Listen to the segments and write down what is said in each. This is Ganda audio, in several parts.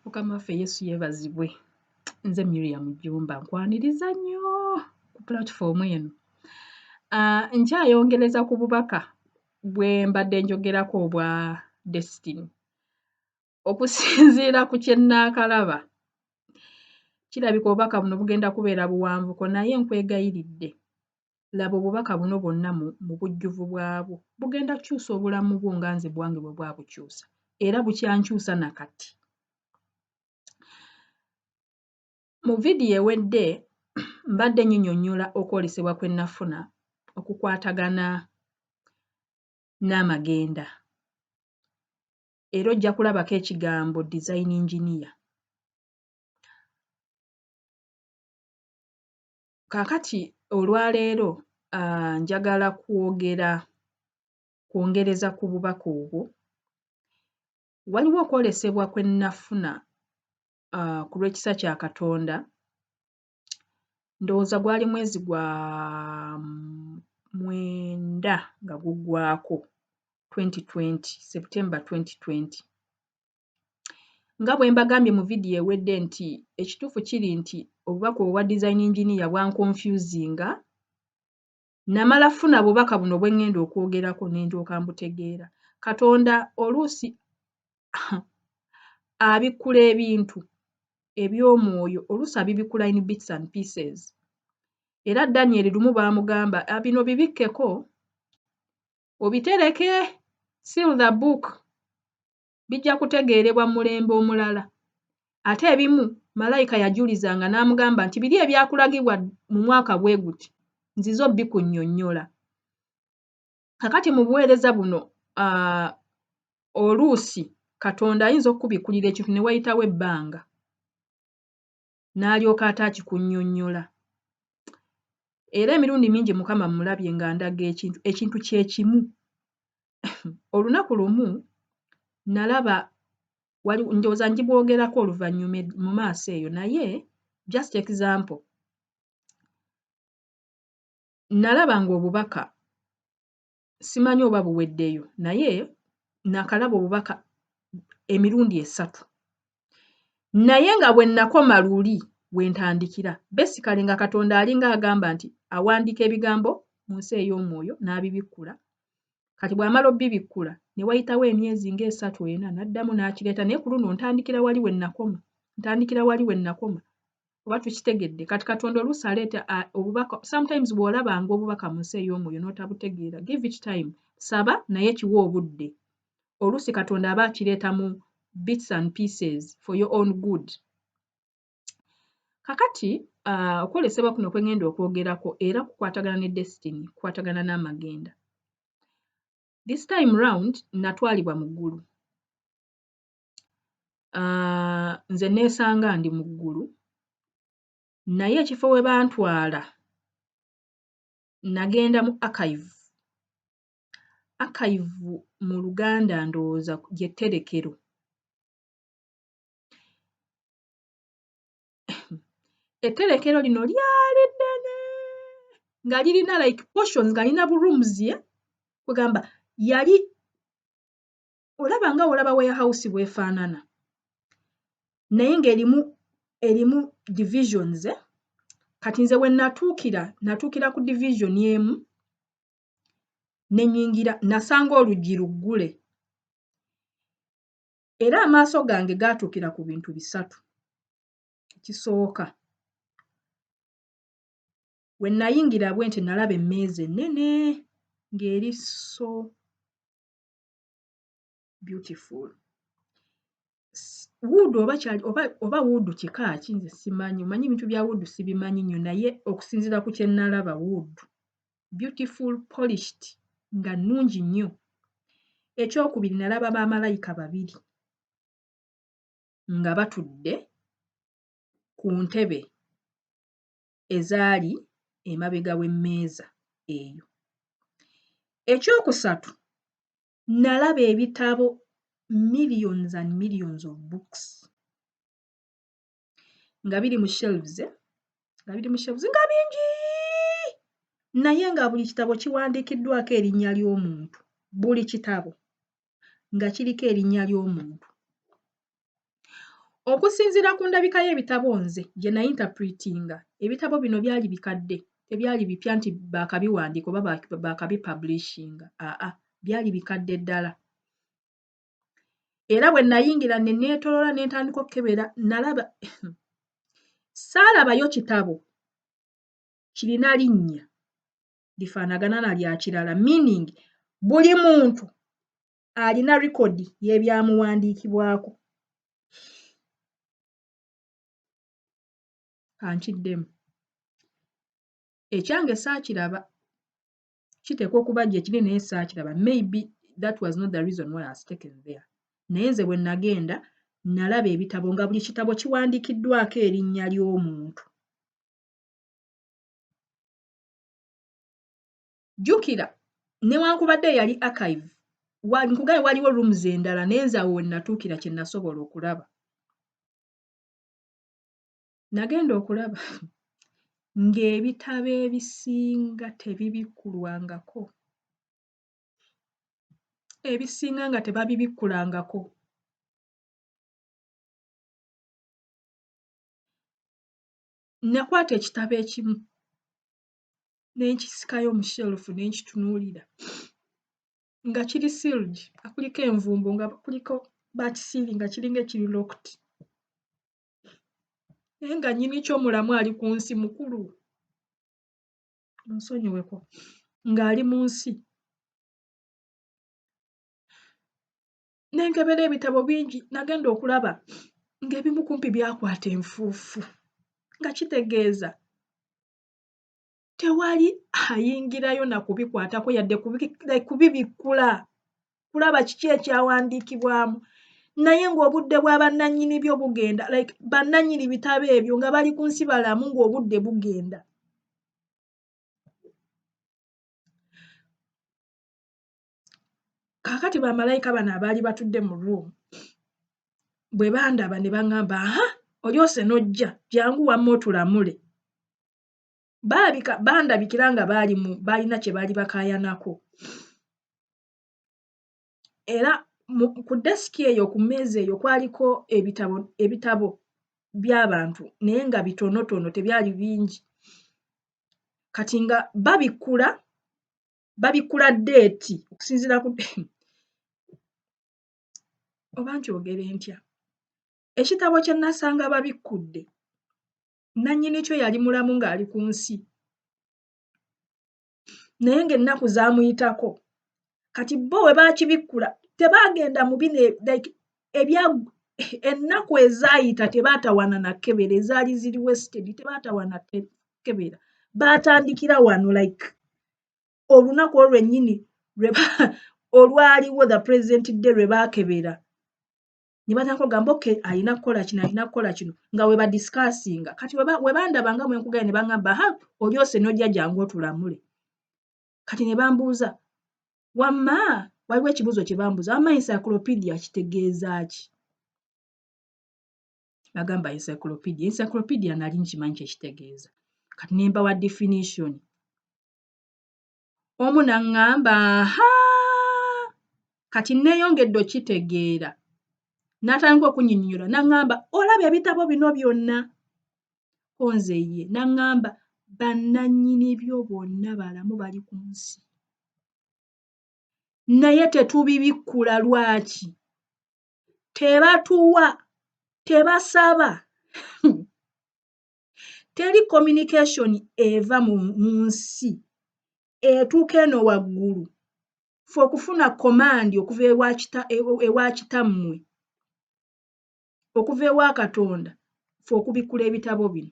Mukama waffe Yesu yeebazibwe. Nze Miriam Jumba nkwaniriza nnyo ku pulatifomu eno. Nkyayongereza ku bubaka bwe mbadde njogerako obwa Destiny. Okusinziira ku kye nnaakalaba, kirabika obubaka buno bugenda kubeera buwanvuko naye nkwegayiridde, laba obubaka buno bwonna mu bujjuvu bwabwo bugenda kukyusa obulamu bwo nga nze bwange bwe bwabukyusa, era bukyankyusa na kati. Mu vidiyo ewedde mbadde nnyinnyonnyola okwolesebwa kwe nafuna okukwatagana n'amagenda, era ojja kulabako ekigambo design engineer. Kaakati olwaleero njagala kwongereza ku bubaka obwo. Waliwo okwolesebwa kwe nafuna ku lw'ekisa kya Katonda, ndowooza gwali mwezi gwa mwenda nga guggwaako 2020, September 2020. Nga bwe mbagambye mu vidiyo ewedde nti ekituufu kiri nti obubaka obwa design engineer bwankonfuzinga, namala funa bubaka buno bwe ŋŋenda okwogerako ne ndyoka mbutegeera. Katonda oluusi abikkula ebintu eby'omwoyo, oluusi abibikkula in bits and pieces. Era Daniel lumu baamugamba bino bibikkeko obitereke, seal the book, bijja kutegeerebwa mu mulembe omulala. Ate ebimu malayika yajulizanga n'amugamba nti biri ebyakulagibwa mu mwaka bwe guti nzize obbikunnyonnyola. Kakati mu buweereza buno oluusi Katonda ayinza okukubikkulira ekintu ne wayitawo ebbanga n'alyoka ate akikunnyonnyola. Era emirundi mingi Mukama mmulabye nga ndaga ekintu kye kimu. Olunaku lumu nalaba ndowooza ngibwogerako oluvannyuma mu maaso eyo, naye just example, nalaba ng'obubaka simanyi oba buweddeyo naye nakalaba obubaka emirundi 3. Naye nga bwe nakoma luli we ntandikira, basically nga Katonda alinga agamba nti awandiika ebigambo mu nsi ey'omwoyo n'abibikkula. Kati bw'amala obbibikkula ne wayitawo emyezi nga 3-4 n'addamu n'akireeta, naye ku luno ntandikira wali we nakoma. Oba tukitegedde? Kati Katonda oluusi aleeta obubaka. Sometimes bw'olabanga obubaka mu nsi ey'omwoyo n'otabutegeera, give it time, saba naye kiwa obudde. Oluusi Katonda aba akireeta mu bits and pieces for your own good. Kakati okwolesebwa kuno kwe ŋŋenda okwogerako era kukwatagana ne Destiny, kukwatagana n'amagenda. This time round natwalibwa mu ggulu. Nze neesanga ndi mu ggulu, naye ekifo we bantwala nagenda mu archive. Archive mu Luganda ndowooza ly'etterekero. Etterekero lino lyali ddene nga lirina like portions, nga lirina rooms kugamba yali olaba nga olaba warehouse bw'efaanana, naye ng'erimu divisions. Kati nze we natuukira ku division emu ne nnyingira, nasanga oluggi luggule era amaaso gange gaatuukira ku bintu 3. Ekisooka, we nayingira bwe nti nalaba emmeeza ennene ng'eri so beautiful. Wood oba wood kika ki nze simanyi, omanyi ebintu bya wood sibimanyi nnyo, naye okusinziira ku kye nalaba wood beautiful, polished, nga nnungi nnyo. Ekyokubiri nalaba bamalayika 2 nga batudde ku ntebe ezaali emabega w'emmeeza eyo. Ekyokusatu nalaba ebitabo millions and millions of books nga biri mu shelves nga bingi, naye nga buli kitabo kiwandiikiddwako erinnya ly'omuntu, buli kitabo nga kiriko erinnya ly'omuntu. Okusinziira ku ndabika y'ebitabo nze gye nayinterpretinga, ebitabo bino byali bikadde, tebyali bipya nti baakabiwandiika oba baakabipublishinga, byali bikadde ddala. Era bwe nayingira ne neetoloola ne ntandika okkebera, nalaba saalabayo kitabo kirina linnya lifaanagana na lya kirala, meaning buli muntu alina likodi y'ebyamuwandiikibwako. Kankiddemu. Ekyange saakiraba, kiteekwa okuba gye kiri naye saakiraba. Maybe that was not the reason why I was taken there. Naye nze bwe nagenda nalaba ebitabo nga buli kitabo kiwandiikiddwako erinnya ly'omuntu. Jjukira newankubadde yali archive, nkugaye waliwo rooms endala naye nze awo we natuukira kye nasobola okulaba. Nagenda okulaba ng'ebitabo ebisinga tebibikkulwangako. Ebisinga nga tebabibikkulangako. Nakwata ekitabo ekimu ne nkisikayo mu shelf ne nkitunuulira nga kiri sealed, nga kuliko envumbo, nga kuliko bakisiiri nga kiringa ekiri locked. Naye nga nnyini kyo mulamu ali ku nsi mukulu, onsonyiweko, ng'ali mu nsi. Ne nkebera ebitabo bingi, nagenda okulaba ng'ebimu kumpi byakwata enfuufu, nga kitegeeza tewali ayingirayo na kubikwatako yadde kubibikkula, kulaba kiki ekyawandiikibwamu. Naye ng'obudde bwa bannannyini byo bugenda, like bannannyini bitabo ebyo nga bali ku nsi balamu ng'obudde bugenda. Kaakati bamalayika bano abaali batudde mu room bwe bandaba ne baŋŋamba, olyose n'ojja, jangu wamma otulamule. Bandabikira nga baalina kye baali bakaayanako. Era ku desiki eyo, ku mmeeza eyo kwaliko ebitabo by'abantu naye nga bitonotono, tebyali bingi. Kati nga babikkula ddeeti okusinziira ku oba nkyogere ntya. Ekitabo kye nasanga babikkudde, nannyini kyo yali mulamu ng'ali ku nsi. Naye ng'ennaku zaamuyitako. Kati bo we baakibikkula tebaagenda mu bino like ennaku ezaayita tebaatawana na kkebera, ezaali ziri wasted tebaatawana kkebera. Baatandikira wano like olunaku olwennyini olwaliwo the present day lwe baakebera. Ne batandika okugamba okay, alina kukola kino, alina kukola kino, nga we badisikasinga. Kati we bandaba nga bwe nkugaye ne baŋŋamba, olyose n'ojja jangu otulamule. Kati ne bambuuza, wamma, waliwo ekibuuzo kye bambuuza, wamma encyclopedia kitegeeza ki? Nagamba encyclopedia nali nkimanyi kye kitegeeza. Kati ne mbawa definition. Omu n'aŋŋamba, kati neeyongedde okitegeera. N'atandika okunnyonnyola n'aŋŋamba, olaba ebitabo bino byonna? Nze ye. N'aŋŋamba bannannyini byo bonna balamu bali ku nsi. Naye tetubibikkula lwaki? Tebatuwa, tebasaba. Teri communication eva mu nsi etuuka eno waggulu ffe okufuna command okuva ewa kitammwe, okuva ewa Katonda, ffe okubikkula ebitabo bino,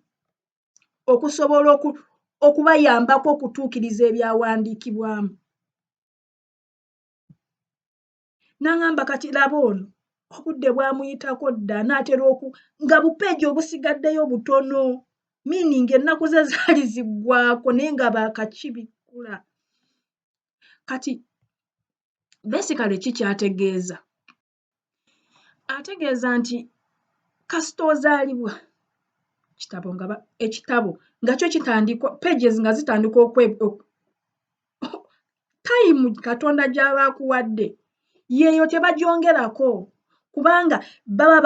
okusobola okubayambako okutuukiriza ebyawandiikibwamu. N'aŋŋamba kati laba ono obudde bwamuyitako dda, n'atera nga bupeegi obusigaddeyo butono, meaning ennaku ze zaali ziggwaako naye nga baakakibikkula. Kati basically ki ky'ategeeza? Ategeeza nti kasita ozaalibwa ekitabo nga kyo kitandikwa pages nga zitandika time Katonda gy'aba akuwadde yeeyo tebagyongerako, kubanga baba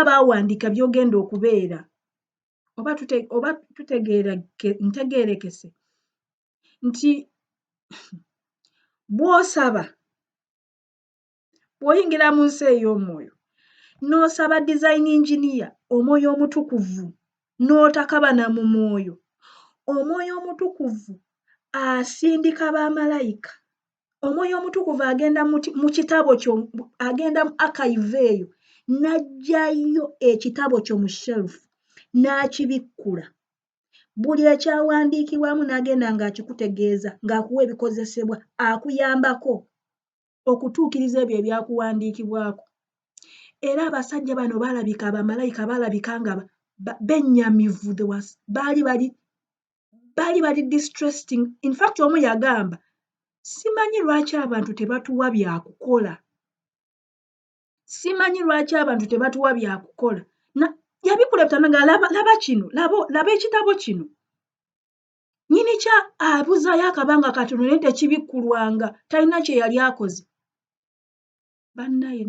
bawandiika by'ogenda okubeera. Oba ntegeerekese nti bw'osaba bw'oyingira mu nsi ey'omwoyo n'osaba design engineer omwoyo omutukuvu n'otakaba na mu mwoyo, omwoyo omutukuvu asindika bamalayika, omwoyo omutukuvu agenda mu kitabo kyo, agenda mu archive eyo n'aggyayo ekitabo kyo mu shelf n'akibikkula, buli ekyawandiikibwamu n'agenda ng'akikutegeeza ng'akuwa ebikozesebwa akuyambako okutuukiriza ebyo ebyakuwandiikibwako. Era abasajja bano baalabika, abamalayika baalabika nga bennyamivu, baali bali distressed. In fact omu yagamba, simanyi lwaki abantu tebatuwa byakukola, simanyi lwaki abantu tebatuwa byakukola. Yabikulabutana nga laba kino, laba ekitabo kino. Nnyini kya abuzaayo akabanga katono naye tekibikkulwanga, talina kye yali akoze. Bannaye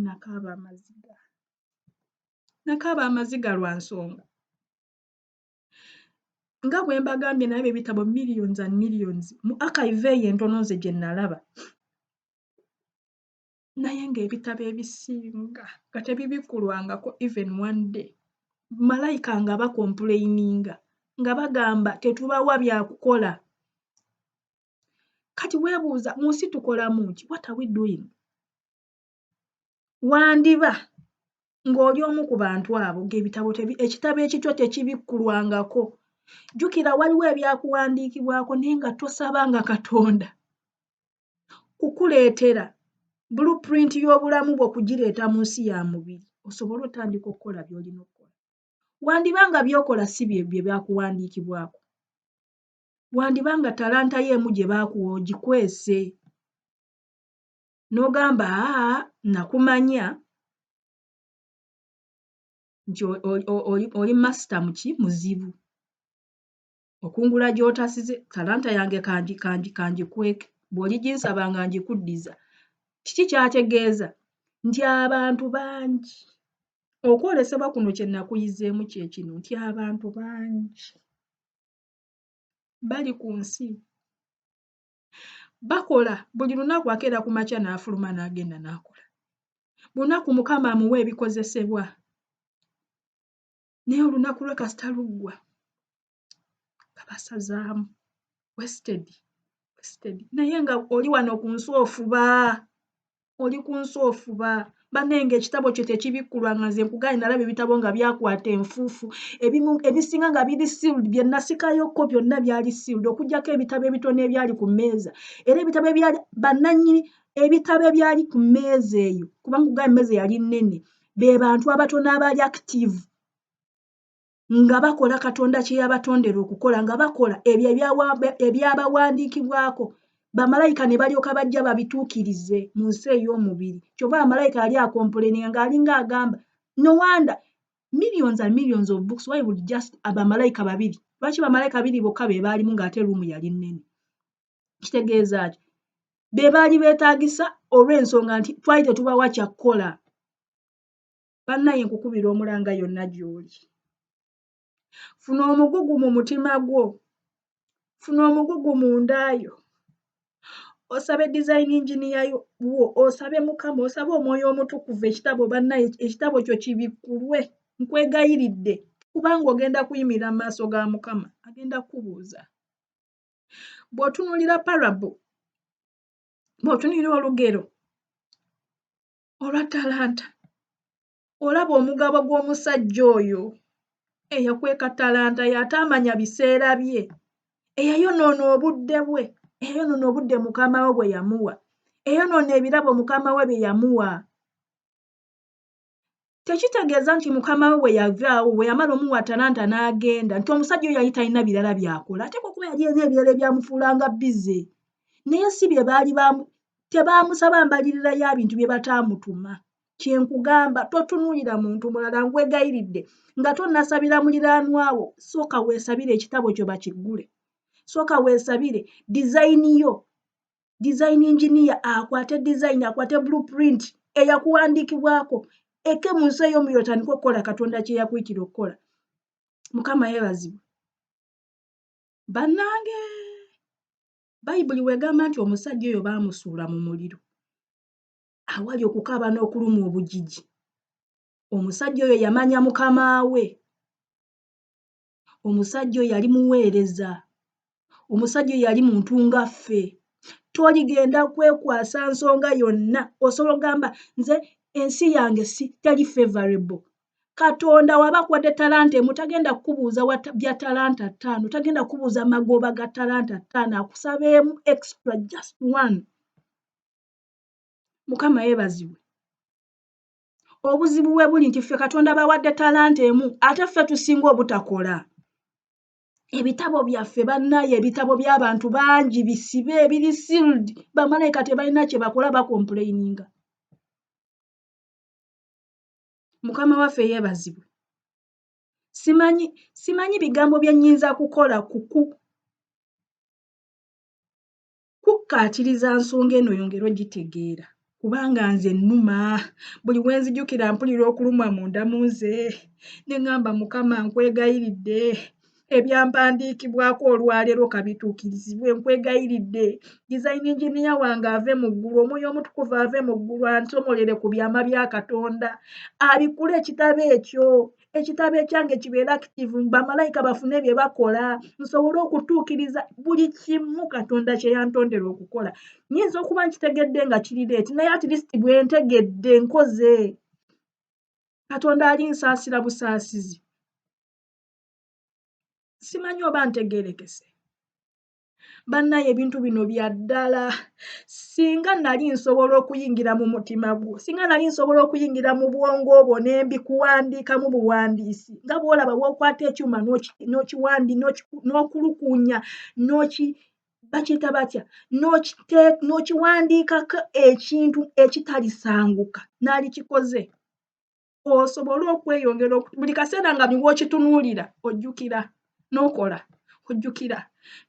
nakaaba amaziga lwa nsonga. Nga bwe mbagambye nalaba ebitabo millions and millions mu archive eyo entono nze gye nalaba. Naye ng'ebitabo ebisinga nga tebibikkulwangako even one day. Malayika nga bakomplaininga nga bagamba tetubawa byakukola. Kati weebuuza mu nsi tukolamu ki? What are we doing? Wandiba ng'oli omu ku bantu abo ng'ebitabo ekitabo ekityo tekibikkulwangako. Jjukira waliwo ebyakuwandiikibwako naye nga tosabanga Katonda kukuleetera blueprint y'obulamu bwo kugireeta mu nsi ya mubiri osobole otandika okukola by'olina okukola. Wandiba nga by'okola si bye byakuwandiikibwako. Wandiba nga talanta y'emu gye baakuwa ogikwese n'ogamba nakumanya nti oli master mu ki? Muzibu. Okungula gy'otasize, talanta yange kangikweke, bw'oliginsaba nga ngikuddiza. Kiki ky'ategeeza? Nti abantu bangi, okwolesebwa kuno kye nakuyizeemu kye kino, nti abantu bangi bali ku nsi bakola buli lunaku akeera ku makya n'afuluma n'agenda n'akola. Buli lunaku Mukama amuwa ebikozesebwa naye olunaku lwe kasita luggwa nga basazaamu wasted. Naye nga oli wano ku nsi ofuba, oli ku nsi ofuba. Bannaye ng'ekitabo kyo tekibikkulwanga. Nze nkugambye nalaba ebitabo nga byakwata enfuufu, ebisinga nga biri sealed, bye nasikayokko byonna byali sealed okuggyako ebitabo ebitono ebyali ku mmeeza. Era ebitabo ebyali bannannyini ebitabo ebyali ku mmeeza eyo, kubanga nkugambye emmeeza yali nnene, be bantu abatono abaali active nga bakola Katonda kye yabatondera okukola, nga bakola ebyo ebyabawandiikibwako. Bamalayika ne balyoka bajja babituukirize mu nsi ey'omubiri. Kyova bamalayika yali akomplaininga ng'alinga agamba, no wonder millions and millions of books, why would just abamalayika babiri? Lwaki bamalayika babiri bokka be baalimu ng'ate ruumu yali nnene? Kitegeeza ki? Be baali beetaagisa olw'ensonga nti twali tetubawa kyakukola. Bannaye nkukubira omulanga yonna gy'oli. Funa omugugu mu mutima gwo, funa omugugu mu ndaayo, osabe design engineer wo, osabe Mukama, osabe omwoyo omutukuvu ekitabo bannaye ekitabo kyo kibikkulwe. Nkwegayiridde kubanga ogenda kuyimirira mu maaso ga Mukama, agenda kukubuuza. Bw'otunuulira parable, bw'otunuulira olugero olwa talanta, olaba omugabo gw'omusajja oyo eyakweka talanta ye ataamanya biseera bye, eyayonoona obudde bwe, eyayonoona obudde Mukama we bwe yamuwa, eyayonoona ebirabo Mukama we bye yamuwa. Tekitegeeza nti Mukama we bwe yavaawo, bwe yamala omuwa talanta n'agenda, nti omusajja oyo yali talina birala by'akola. Ate kuba yali alina ebirala ebyamufuulanga bize. Naye si bye baali tebaamusaba mbalirira ya bintu bye bataamutuma. Kye nkugamba, totunuulira muntu mulala, nkwegayiridde nga tonnasabira muliraanwa wo, sooka weesabire ekitabo kyo bakiggule. Sooka weesabire design yo, design engineer akwate design, akwate blueprint eyakuwandiikibwako eke mu nsi ey'omuliro otandika okukola Katonda kye yakuyitira okukola. Mukama yeebazibwe. Bannange, Bayibuli bw'egamba nti omusajja oyo baamusuula mu muliro awali okukaaba n'okuluma obujiji. Omusajja oyo yamanya mukama we. Omusajja oyo yali muweereza. Omusajja oyo yali muntu nga ffe. Toligenda kwekwasa nsonga yonna osobola ogamba nze ensi yange teri favorable. Katonda w'abakuwadde talanta emu tagenda kukubuuza bya talanta 5, tagenda kukubuuza magoba ga talanta 5, akusaba emu extra, just one. Mukama yeebazibwe. Obuzibu bwe buli nti ffe Katonda bawadde talanta emu ate ffe tusinga obutakola. Ebitabo byaffe bannaye, ebitabo by'abantu bangi bisibe ebiri sealed, bamalayika tebalina kye bakola bakomplaininga. Mukama waffe yeebazibwe. Simanyi bigambo bye nnyinza kukola kukkaatiriza nsonga eno yongera ogitegeera. Kubanga nze nnuma, buli bwe nzijukira mpulira okulumwa munda mu nze, ne ŋŋamba Mukama nkwegayiridde, ebyampandiikibwako olwaleero kabituukirizibwe, nkwegayiridde. Design engineer wange ave mu ggulu, Omwoyo Omutukuvu ave mu ggulu ansomolere ku byama bya Katonda, abikule ekitabo ekyange kibeere active, bamalayika bafune bye bakola, nsobole okutuukiriza buli kimu Katonda kye yantondera okukola. Nnyinza okuba nkitegedde nga kiri leeti, naye at least bwe ntegedde nkoze. Katonda alinsaasira busaasizi. Simanyi oba ntegeerekese. Bannaye ebintu bino bya ddala. Singa nali nsobola okuyingira mu mutima gwo, singa nali nsobola okuyingira mu bwongo bwo ne mbikuwandiikamu buwandiisi, nga bw'olaba bw'okwata ekyuma n'okulukunya bakiyita batya, n'okiwandiikako ekintu ekitalisanguka, n'alikikoze. Osobole okweyongera buli kaseera nga bw'okitunuulira ojjukira n'okola, ojjukira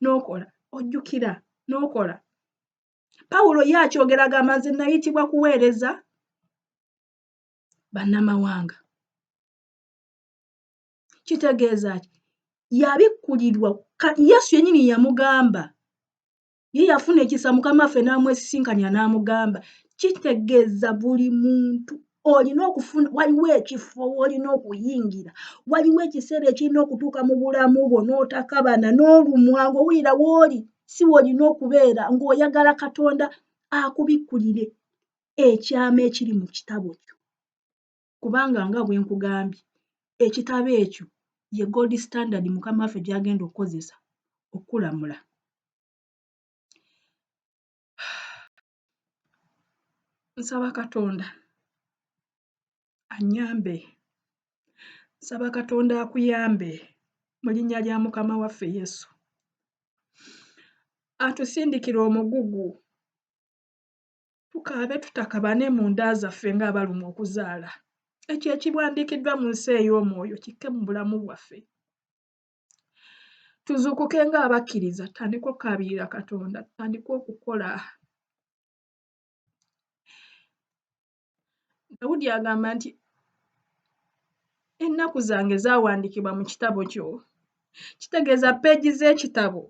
n'okola, ojjukira n'okola. Pawulo ye akyogera agamba nze nayitibwa kuweereza bannamawanga. Kitegeeza ki? Yabikkulirwa, Yesu yennyini yamugamba. Ye yafuna ekisa Mukama waffe n'amwesisinkanya n'amugamba. Kitegeeza buli muntu olina okufuna, waliwo ekifo w'olina okuyingira, waliwo ekiseera ekirina okutuuka mu bulamu bwo n'otakabana n'olumwa ng'owulira w'oli si w'olina okubeera, ng'oyagala Katonda akubikkulire ekyama ekiri mu kitabo kyo. Kubanga nga bwe nkugambye, ekitabo ekyo ye gold standard Mukama waffe gy'agenda okukozesa okulamula. Nsaba Katonda anyambe, nsaba Katonda akuyambe mu linnya lya Mukama waffe Yesu. Atusindikire omugugu, tukaabe tutakabane mu nda zaffe ng'abalumwa okuzaala. Ekyo ekiwandiikiddwa mu nsi ey'omwoyo kikke mu bulamu bwaffe. Tuzuukuke ng'abakkiriza, tutandike okukaabirira Katonda, tutandike okukola. Dawudi agamba nti ennaku zange zaawandiikibwa mu kitabo kyo. Kitegeeza peegi z'ekitabo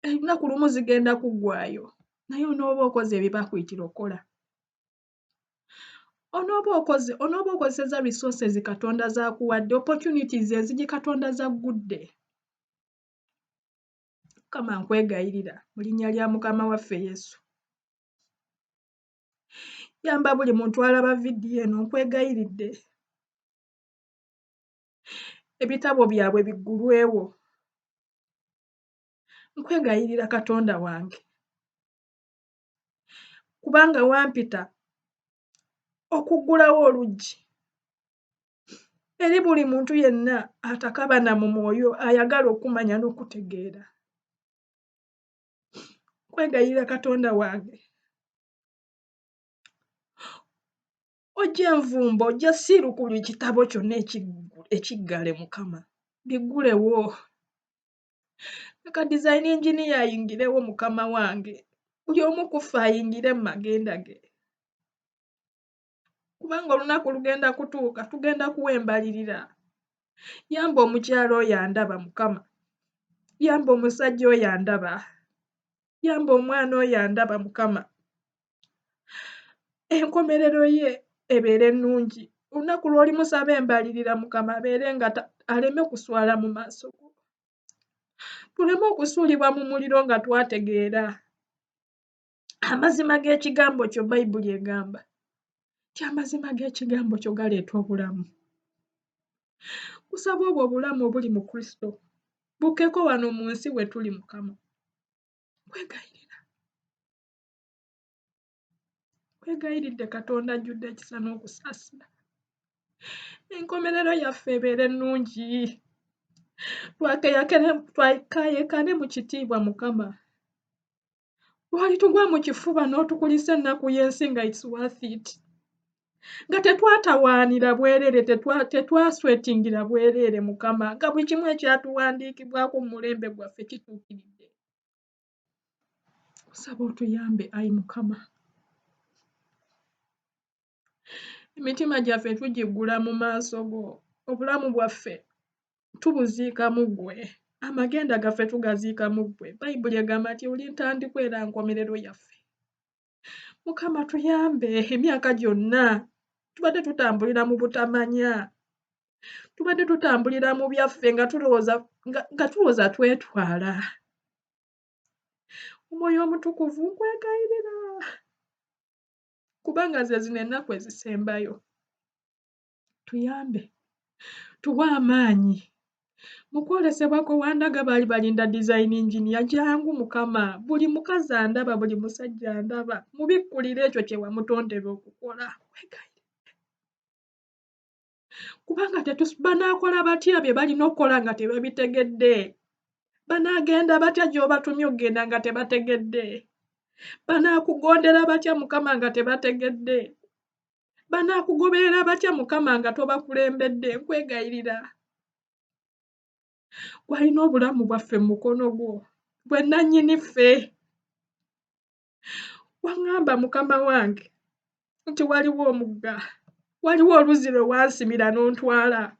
ennaku lumu zigenda kuggwaayo, naye onooba okoze bye bakuyitira okukola. Onooba okozesezza resources Katonda z'akuwadde, opportunities ezigi Katonda z'aggudde. Mukama nkwegayirira mu linnya lya Mukama waffe Yesu. Yamba buli muntu alaba vidiyo eno, nkwegayiridde. Ebitabo byabwe biggulwewo. Nkwegayirira Katonda wange. Kubanga wampita okuggulawo oluggi eri buli muntu yenna atakabana mu mwoyo ayagala okumanya n'okutegeera. Nkwegayirira Katonda wange. Ojja envumbo, ojja siiru ku buli kitabo kyonna ekiggale Mukama. Biggulewo. Leka design engineer ayingirewo Mukama wange. Buli omu ku ffe ayingire mu magenda ge. kubanga olunaku lugenda kutuuka tugenda kuwembalirira. Yamba omukyalo oyo andaba Mukama, yamba omusajja oyo andaba, yamba omwana oyo andaba Mukama, enkomerero ye ebeere ennungi. Olunaku lw'olimusaba embalirira Mukama abeere nga aleme kuswala mu maaso go, tuleme okusuulibwa mu muliro nga twategeera amazima g'ekigambo kyo. Bayibuli egamba nti amazima g'ekigambo kyo galeeta obulamu. Kusaba obwo obulamu obuli mu Kristo bukkeko wano mu nsi we tuli Mukama. Nkwegayiridde Katonda ajjudde ekisa n'okusaasira, enkomerero yaffe ebeere ennungi, twakaayekane mu kitiibwa Mukama. Lwalitugwa mu kifuba n'otukulisa ennaku y'ensi nga it's worth it, nga tetwatawaanira bwereere, tetwaswetingira bwereere Mukama, nga buli kimu ekyatuwandiikibwako mu mulembe gwaffe kituukiridde. Kusaba otuyambe ayi Mukama, emitima gyaffe tugiggula mu maaso go, obulamu bwaffe tubuziika mu ggwe, amagenda gaffe tugaziika mu ggwe. Bayibuli egamba nti oli ntandikwa era nkomerero yaffe. Mukama tuyambe, emyaka gyonna tubadde tutambulira mu butamanya, tubadde tutambulira mu byaffe nga tulowooza twetwala. Omwoyo omutukuvu nkwegayirira, kubanga ze zino ennaku ezisembayo. Tuyambe, tuwe amaanyi mu kwolesebwa kwe wandaga baali balinda design engineer. Jangu Mukama, buli mukazi andaba, buli musajja andaba, mubikkulire ekyo kye wamutondera okukola. Kubanga banaakola batya bye balina okukola nga tebabitegedde? Banaagenda batya gy'obatumye okugenda nga tebategedde? Banaakugondera batya Mukama nga tebategedde? Banaakugoberera batya Mukama nga tobakulembedde? Nkwegayirira, gwalina obulamu bwaffe mu mukono gwo, bwe nannyini ffe. Waŋŋamba Mukama wange nti waliwo omugga, waliwo oluzzi lwe wansimira n'ontwala,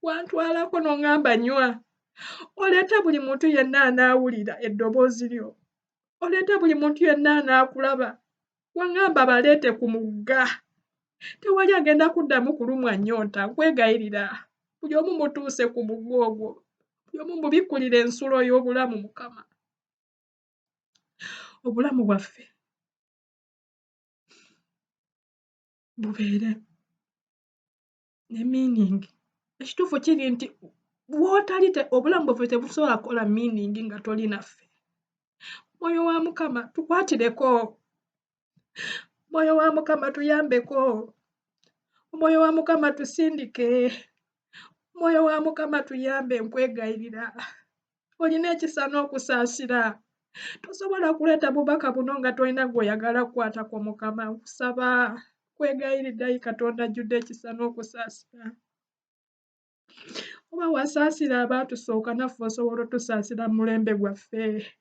wantwalako n'oŋŋamba nywa. Oleete buli muntu yenna anaawulira eddoboozi lyo, oleete buli muntu yenna anaakulaba. Waŋŋamba baleete ku mugga, tewali agenda kuddamu kulumwa nnyonta. Nkwegayirira, buli omu mutuuse ku mugga ogwo, buli omu mubikkulire ensulo y'obulamu Mukama. Obulamu bwaffe bubeere ne meaning. Ekituufu kiri nti bw'otali obulamu bwaffe tebusobola kukola meaning nga toli naffe. Mwoyo wa Mukama tukwatireko, Mwoyo wa Mukama tuyambeko, Omwoyo wa Mukama tusindike, Mwoyo wa Mukama tuyambe. Nkwegayirira, olina ekisa n'okusaasira, tosobola kuleeta bubaka buno nga tolina gw'oyagala kukwatako Mukama. Nkusaba, nkwegayiridde ayi Katonda ajjudde ekisa n'okusaasira. Oba wasaasira abaatusooka, naffe osobola otusaasira mu mulembe gwaffe.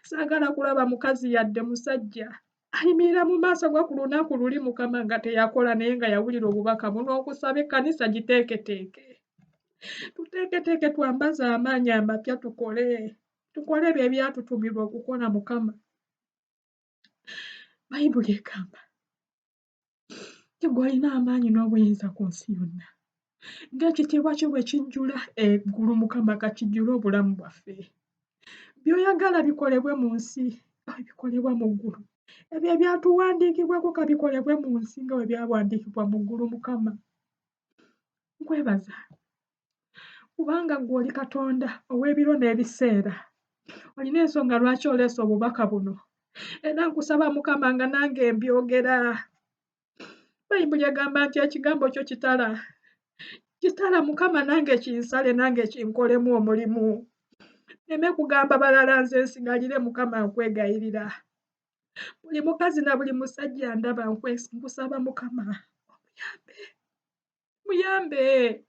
Saagala kulaba mukazi yadde musajja ayimirira mu maaso go ku lunaku luli Mukama nga teyakola naye nga yawulira obubaka buno. Okusaba ekkanisa giteeketeeke, tuteeketeeke, twambaze amaanyi amapya, tukole ebyo ebyatutumibwa okukola Mukama. Bayibuli egamba nti gw'olina amaanyi n'obuyinza ku nsi yonna, ng'ekitiibwa kyo bwe kijjula eggulu, Mukama kakijjule obulamu bwaffe. By'oyagala bikolebwe mu nsi nga bwe bikolebwa mu ggulu, ebyo ebyatuwandiikibwako kabikolebwe mu nsi nga bwe byawandiikibwa mu ggulu. Mukama nkwebaza, kubanga gw'oli Katonda ow'ebiro n'ebiseera. Olina ensonga lwaki oleese obubaka buno, era nkusaba Mukama nga nange mbyogera. Bayibuli egamba nti ekigambo kyo kitala Mukama, nange kinsale, nange kinkolemu omulimu. Nneme kugamba balala, nze nsigalire. Mukama nkwegayirira, buli mukazi na buli musajja ndaba, nkusaba Mukama muyambe.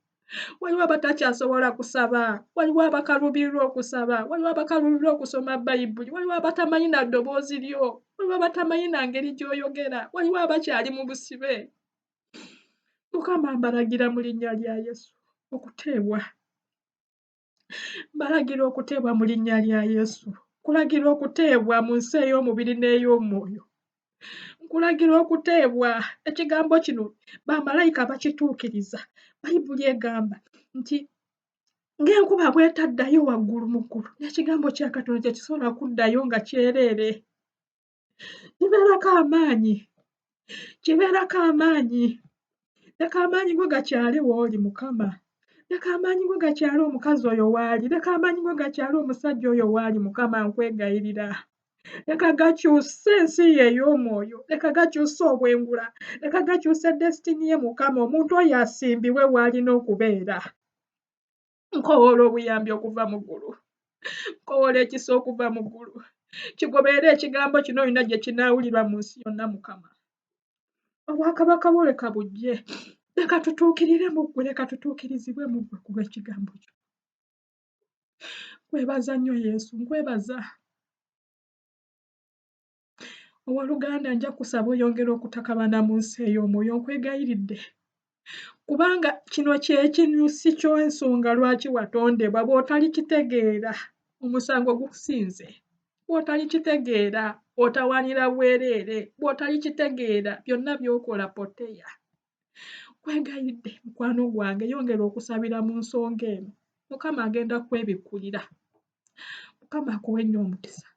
Waliwo abatakyasobola kusaba, waliwo abakaluubirirwa okusaba, waliwo abakaluubirirwa okusoma Bayibuli, waliwo abatamanyi na ddoboozi lyo, waliwo abatamanyi na ngeri gy'oyogera, waliwo abakyali mu busibe. Mukama mbalagira mu linnya lya Yesu okuteebwa. Mbalagira okuteebwa mu linnya lya Yesu. Nkulagira okuteebwa mu nsi ey'omubiri n'ey'omwoyo. Nkulagira okuteebwa. Ekigambo kino bamalayika bakituukiriza. Bayibuli egamba nti ng'enkuba bw'etaddayo waggulu mu ggulu n'ekigambo kya Katonda tekisobola kuddayo nga kyereere. Kibeerako amaanyi. Kibeerako amaanyi. Leka amaanyi go gakyale w'oli Mukama. Leka amaanyi go gakyale omukazi oyo w'ali. Leka amaanyi go gakyale omusajja oyo w'ali Mukama nkwegayirira. Leka gakyuse ensi ye ey'omwoyo. Leka gakyuse obwengula. Leka gakyuse destiny ye Mukama. Omuntu oyo asimbibwe w'alina okubeera. Nkowoola obuyambi okuva mu ggulu. Nkowoola ekisa okuva mu ggulu. Kigoberere ekigambo kino olina gye kinaawulirwa mu nsi yonna Mukama. Obwakabaka bwo leka bujje. Leka tutuukirire mu ggwe. Leka tutuukirizibwe mu ggwe ku lw'ekigambo kyo. Nkwebaza nnyo Yesu. Nkwebaza. Owooluganda nja kusaba oyongere okutakabana mu nsi ey'omwoyo nkwegayiridde. Kubanga kino kyekinyusi ky'ensonga lwaki watondebwa. Bw'otali kitegeera omusango gukusinze. Bw'otali kitegeera otawaanira bwereere. Bw'otali kitegeera byonna by'okola poteya. Nkwegayiridde mukwano gwange yongera okusabira mu nsonga eno. Mukama agenda kwebikkulira. Mukama akuwe nnyo omukisa.